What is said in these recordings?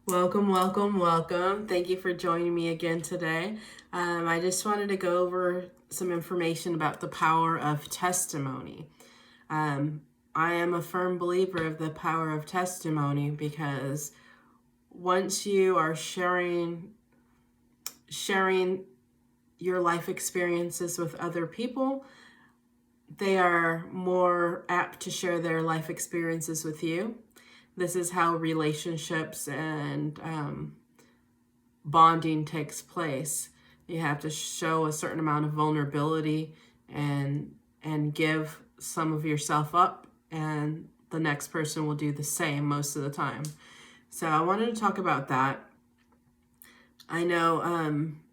Welcome, welcome, welcome. Thank you for joining me again today. I just wanted to go over some information about the power of testimony. I am a firm believer of the power of testimony because once you are sharing your life experiences with other people, they are more apt to share their life experiences with you. This is how relationships and bonding takes place. You have to show a certain amount of vulnerability and give some of yourself up, and the next person will do the same most of the time. So I wanted to talk about that. I know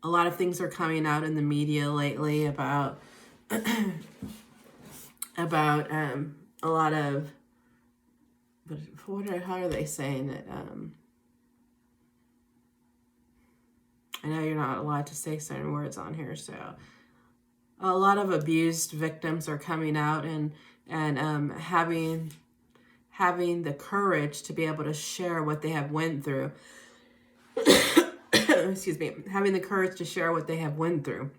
a lot of things are coming out in the media lately about a lot of, but how are they saying it? I know you're not allowed to say certain words on here, so a lot of abused victims are coming out and having the courage to be able to share what they have went through. Excuse me, having the courage to share what they have went through.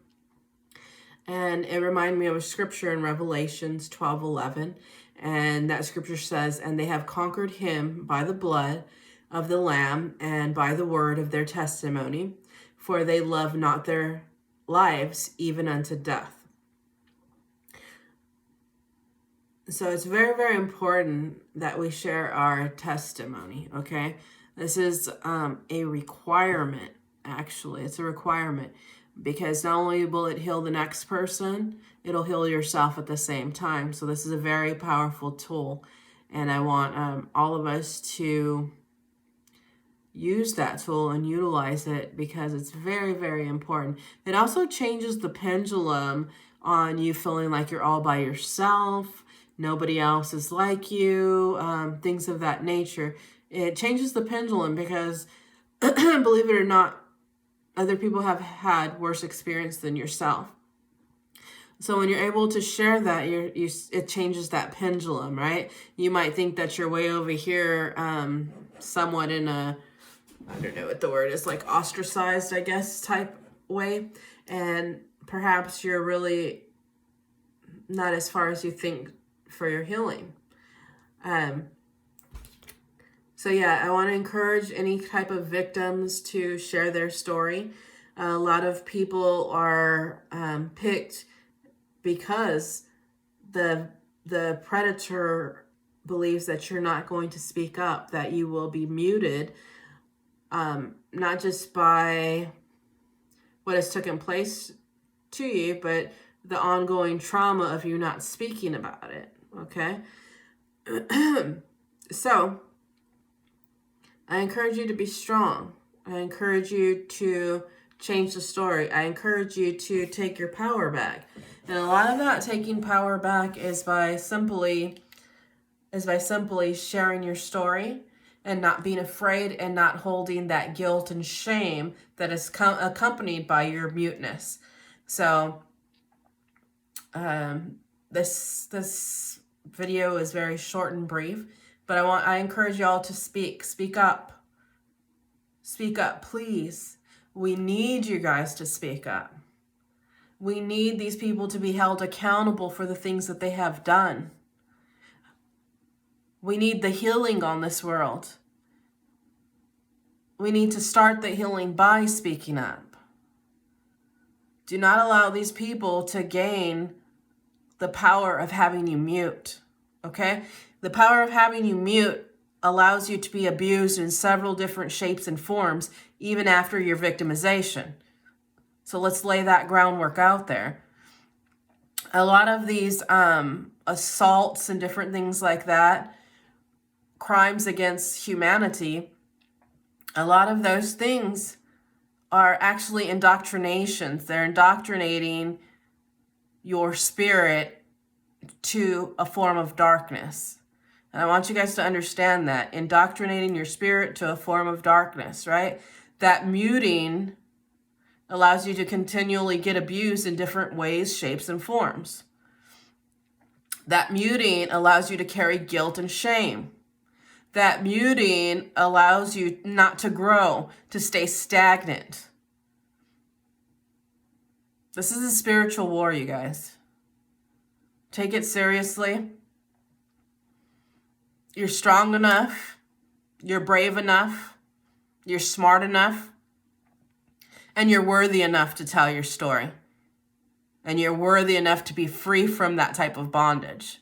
And it reminded me of a scripture in Revelations 12:11. And that scripture says, "And they have conquered him by the blood of the Lamb and by the word of their testimony, for they love not their lives even unto death." So it's very, very important that we share our testimony, okay? This is a requirement, actually. It's a requirement because not only will it heal the next person, it'll heal yourself at the same time. So this is a very powerful tool, and I want all of us to use that tool and utilize it because it's very, very important. It also changes the pendulum on you feeling like you're all by yourself, nobody else is like you, things of that nature. It changes the pendulum because, believe it or not, other people have had worse experience than yourself. So when you're able to share that, it changes that pendulum, right? You might think that you're way over here, somewhat in a, I don't know what the word is, like ostracized, I guess, type way. And perhaps you're really not as far as you think for your healing. So yeah, I want to encourage any type of victims to share their story. A lot of people are picked because the predator believes that you're not going to speak up, that you will be muted, not just by what has taken place to you, but the ongoing trauma of you not speaking about it, okay? So I encourage you to be strong. I encourage you to change the story. I encourage you to take your power back. And a lot of that taking power back is by simply sharing your story and not being afraid and not holding that guilt and shame that is accompanied by your muteness. So this video is very short and brief, but I encourage y'all to speak up, please. We need you guys to speak up. We need these people to be held accountable for the things that they have done. We need the healing on this world. We need to start the healing by speaking up. Do not allow these people to gain the power of having you mute, okay? The power of having you mute allows you to be abused in several different shapes and forms, even after your victimization. So let's lay that groundwork out there. A lot of these assaults and different things like that, crimes against humanity, a lot of those things are actually indoctrinations. They're indoctrinating your spirit to a form of darkness. And I want you guys to understand that. Indoctrinating your spirit to a form of darkness, right? That muting allows you to continually get abused in different ways, shapes, and forms. That muting allows you to carry guilt and shame. That muting allows you not to grow, to stay stagnant. This is a spiritual war, you guys. Take it seriously. You're strong enough. You're brave enough. You're smart enough. And you're worthy enough to tell your story. And you're worthy enough to be free from that type of bondage.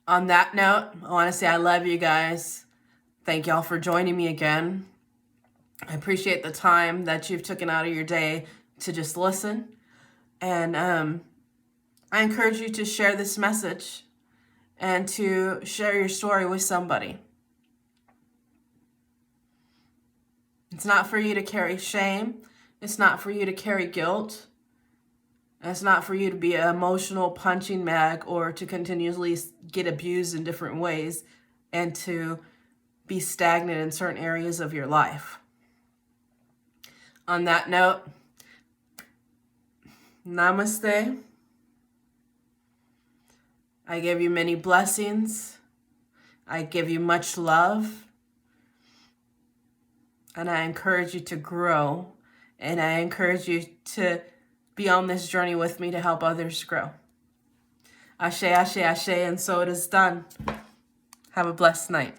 On that note, I want to say I love you guys. Thank y'all for joining me again. I appreciate the time that you've taken out of your day to just listen. And I encourage you to share this message and to share your story with somebody. It's not for you to carry shame. It's not for you to carry guilt. It's not for you to be an emotional punching bag or to continuously get abused in different ways and to be stagnant in certain areas of your life. On that note, namaste. I give you many blessings. I give you much love. And I encourage you to grow. And I encourage you to be on this journey with me to help others grow. Ashe, ashe, ashe, and so it is done. Have a blessed night.